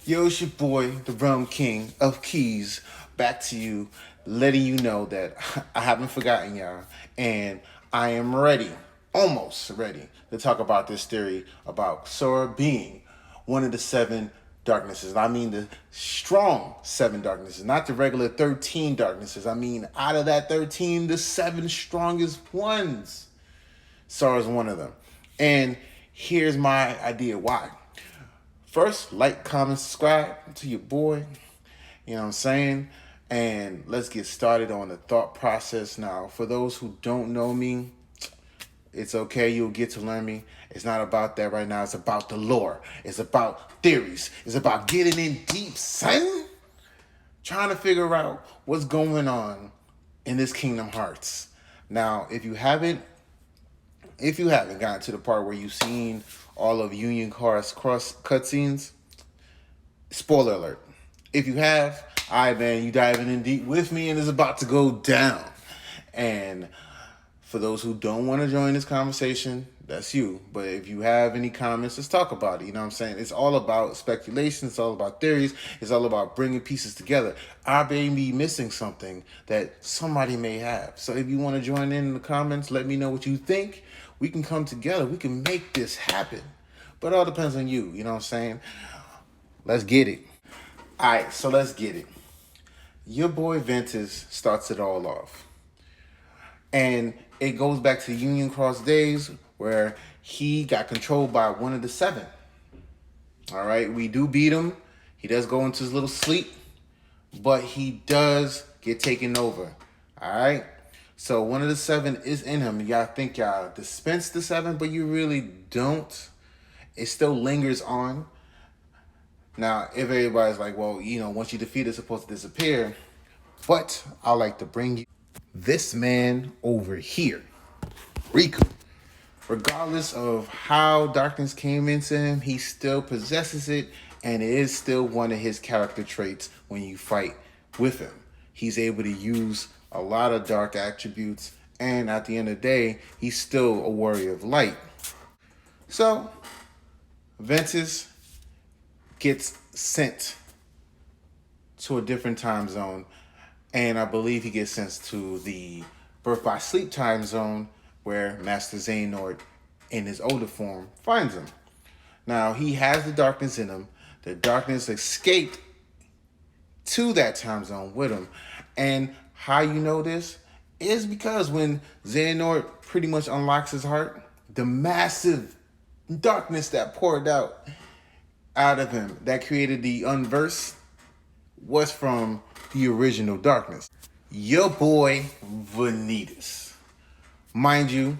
Yo, it's your boy, the Rum King of Keys, back to you, letting you know that I haven't forgotten y'all, and I am ready, almost ready, to talk about this theory about Sora being one of the seven darknesses. I mean the strong seven darknesses, not the regular 13 darknesses. I mean, out of that 13, the seven strongest ones. Sora's one of them. And here's my idea why. First, like, comment, subscribe to your boy. You know what I'm saying? And let's get started on the thought process now. For those who don't know me, it's okay. You'll get to learn me. It's not about that right now. It's about the lore. It's about theories. It's about getting in deep, son. Trying to figure out what's going on in this Kingdom Hearts. Now, if you haven't gotten to the part where you've seen all of Union Car's cross cutscenes, spoiler alert. If you have, man, you diving in deep with me and it's about to go down. And for those who don't want to join this conversation, that's you. But if you have any comments, let's talk about it. You know what I'm saying? It's all about speculation. It's all about theories. It's all about bringing pieces together. I may be missing something that somebody may have. So if you want to join in the comments, let me know what you think. We can come together. We can make this happen. But it all depends on you. You know what I'm saying? Let's get it. All right, so let's get it. Your boy Ventus starts it all off. And it goes back to Union Cross days where he got controlled by one of the seven. All right, we do beat him. He does go into his little sleep, but he does get taken over. All right, so one of the seven is in him. Y'all think y'all dispense the seven, but you really don't. It still lingers on. Now, if everybody's like, well, once you defeat it, it's supposed to disappear. But I like to bring you this man over here, Riku. Regardless of how darkness came into him, he still possesses it, and it is still one of his character traits when you fight with him. He's able to use a lot of dark attributes, and at the end of the day, he's still a warrior of light. So, Ventus gets sent to a different time zone, and I believe he gets sent to the Birth by Sleep time zone where Master Xehanort in his older form finds him. Now, he has the darkness in him. The darkness escaped to that time zone with him. And how you know this is because when Xehanort pretty much unlocks his heart, the massive darkness that poured out of him, that created the unverse, was from the original darkness. Your boy Vanitas. Mind you,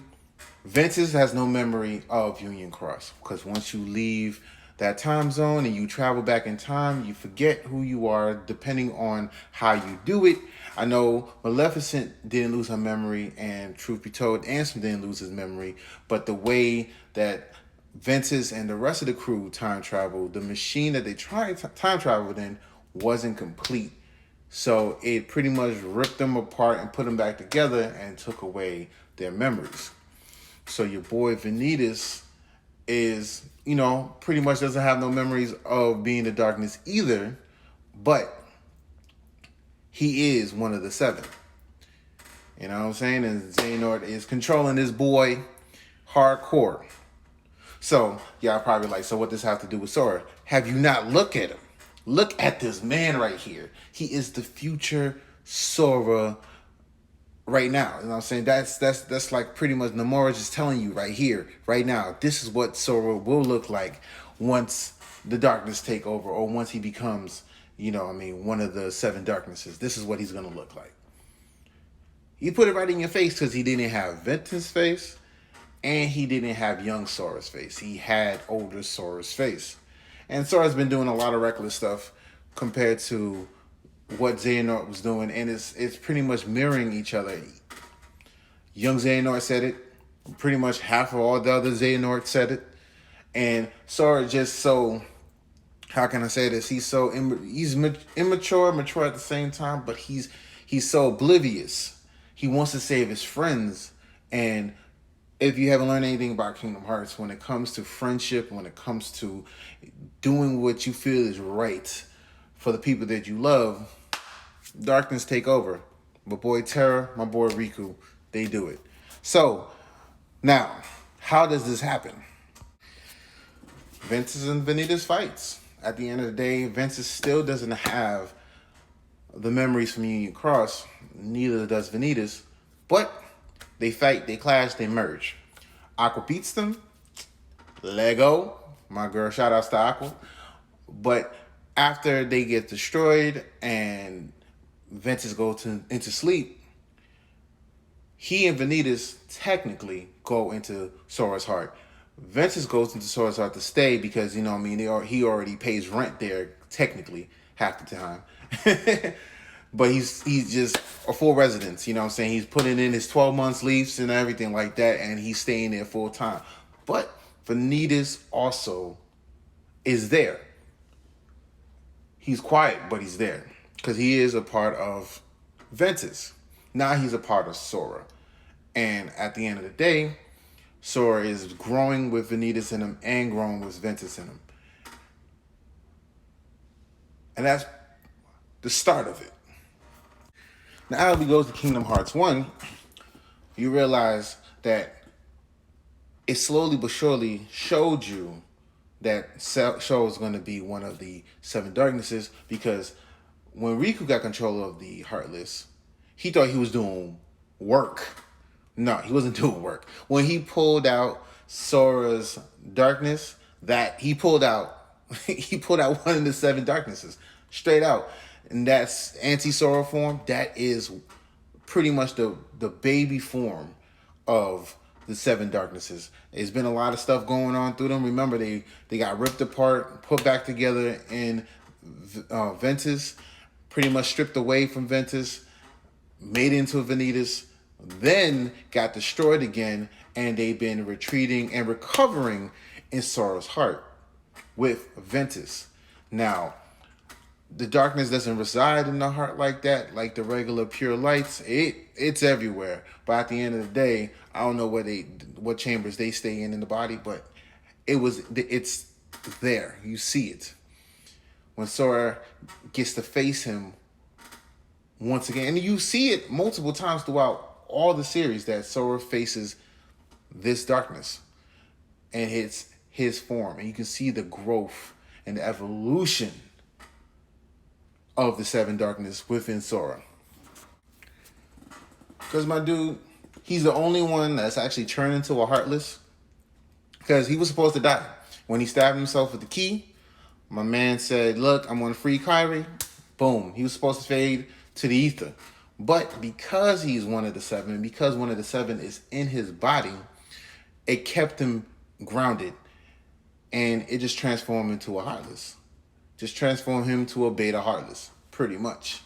Ventus has no memory of Union Cross because once you leave that time zone and you travel back in time, you forget who you are depending on how you do it. I know Maleficent didn't lose her memory, and truth be told, Ansem didn't lose his memory, but the way that Ventus and the rest of the crew time traveled, the machine that they tried time traveled in wasn't complete. So it pretty much ripped them apart and put them back together and took away their memories. So your boy Vanitas is, pretty much doesn't have no memories of being the darkness either, but he is one of the seven. You know what I'm saying? And Xehanort is controlling this boy hardcore. So y'all probably like, so what does this have to do with Sora? Have you not looked at him? Look at this man right here. He is the future Sora right now. You know what I'm saying? That's like pretty much Nomura just telling you right here, right now. This is what Sora will look like once the darkness take over, or once he becomes, one of the seven darknesses. This is what he's gonna look like. He put it right in your face because he didn't have Ventus' face, and he didn't have young Sora's face. He had older Sora's face. And Sora's been doing a lot of reckless stuff compared to what Xehanort was doing, and it's pretty much mirroring each other. Young Xehanort said it. Pretty much half of all the other Xehanort said it. And Sora just so, how can I say this? He's immature, mature at the same time, but he's so oblivious. He wants to save his friends, and If you haven't learned anything about Kingdom Hearts, when it comes to friendship, when it comes to doing what you feel is right for the people that you love, darkness take over. My boy Terra, my boy Riku, they do it. So, now, how does this happen? Ventus and Vanitas fights. At the end of the day, Ventus still doesn't have the memories from Union Cross. Neither does Vanitas. But they fight, they clash, they merge. Aqua beats them. Lego. My girl, shout outs to Aqua. But after they get destroyed and Ventus goes into sleep, he and Vanitas technically go into Sora's heart. Ventus goes into Sora's heart to stay because, you know what I mean, he already pays rent there, technically, half the time. But he's just a full residence, you know what I'm saying? He's putting in his 12 months leaves and everything like that, and he's staying there full time. But Vanitas also is there. He's quiet, but he's there. Because he is a part of Ventus. Now he's a part of Sora. And at the end of the day, Sora is growing with Vanitas in him and growing with Ventus in him. And that's the start of it. Now, as we go to Kingdom Hearts 1, you realize that it slowly but surely showed you that Sora is going to be one of the seven darknesses, because when Riku got control of the Heartless, he thought he was doing work. No, he wasn't doing work. When he pulled out Sora's darkness, that he pulled out one of the seven darknesses straight out. And that's anti-Sora form. That is pretty much the baby form of the seven darknesses. There's been a lot of stuff going on through them. Remember, they got ripped apart, put back together in Ventus, pretty much stripped away from Ventus, made into Vanitas, then got destroyed again, and they've been retreating and recovering in Sora's heart with Ventus. Now, the darkness doesn't reside in the heart like that, like the regular pure lights. It's everywhere. But at the end of the day, I don't know what chambers they stay in the body, but it's there. You see it. When Sora gets to face him once again, and you see it multiple times throughout all the series, that Sora faces this darkness and it's his form, and you can see the growth and the evolution of the seven darkness within Sora. Because my dude, he's the only one that's actually turned into a Heartless, because he was supposed to die. When he stabbed himself with the key, my man said, look, I'm going to free Kairi. Boom. He was supposed to fade to the ether. But because he's one of the seven, and because one of the seven is in his body, it kept him grounded. And it just transformed him into a Heartless. Just transform him to a beta Heartless, pretty much.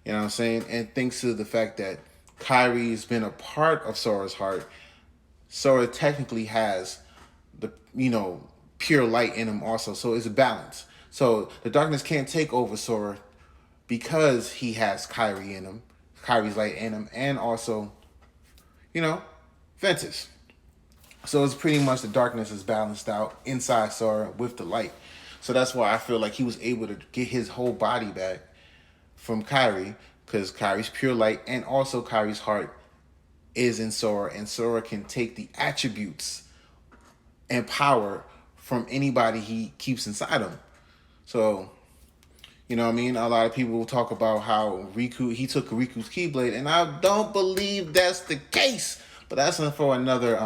You know what I'm saying? And thanks to the fact that Kyrie's been a part of Sora's heart, Sora technically has the, pure light in him also. So it's a balance. So the darkness can't take over Sora because he has Kyrie in him, Kyrie's light in him, and also, Ventus. So it's pretty much the darkness is balanced out inside Sora with the light. So that's why I feel like he was able to get his whole body back from Kairi, because Kairi's pure light and also Kairi's heart is in Sora, and Sora can take the attributes and power from anybody he keeps inside him. So, you know what I mean? A lot of people will talk about how he took Riku's Keyblade, and I don't believe that's the case. But that's for another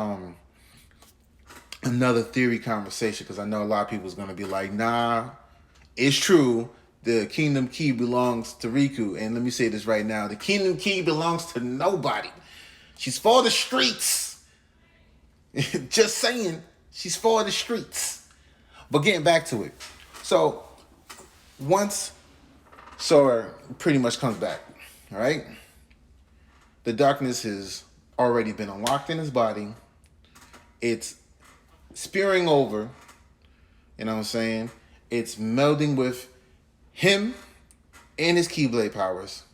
theory conversation, because I know a lot of people is going to be like, nah, it's true. The Kingdom Key belongs to Riku. And let me say this right now. The Kingdom Key belongs to nobody. She's for the streets. Just saying. She's for the streets. But getting back to it. So, once Sora pretty much comes back, all right? The darkness has already been unlocked in his body. It's spearing over, you know what I'm saying? It's melding with him and his Keyblade powers.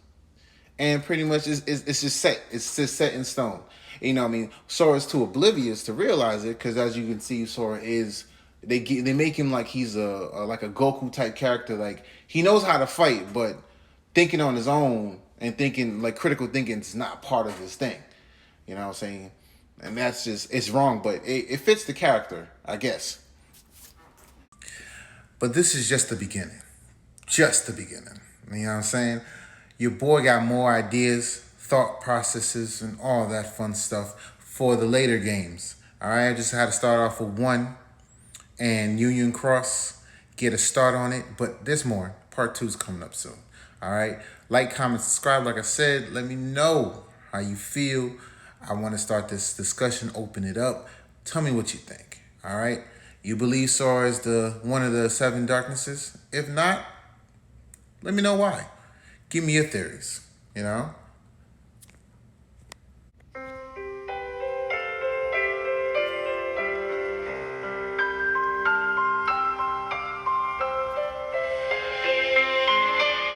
And pretty much it's just set. It's just set in stone. I mean, Sora's too oblivious to realize it because, as you can see, Sora is. They make him like he's like a Goku type character. Like he knows how to fight, but thinking on his own and thinking like critical thinking is not part of his thing. You know what I'm saying? And that's just it's wrong, but it fits the character, I guess. But this is just the beginning. Just the beginning. You know what I'm saying? Your boy got more ideas, thought processes, and all that fun stuff for the later games. All right, I just had to start off with one and Union Cross, get a start on it, but there's more. Part two is coming up soon. All right, like, comment, subscribe. Like I said, let me know how you feel. I want to start this discussion, open it up. Tell me what you think. All right, you believe Sora is the one of the seven darknesses? If not, let me know why. Give me your theories. You know.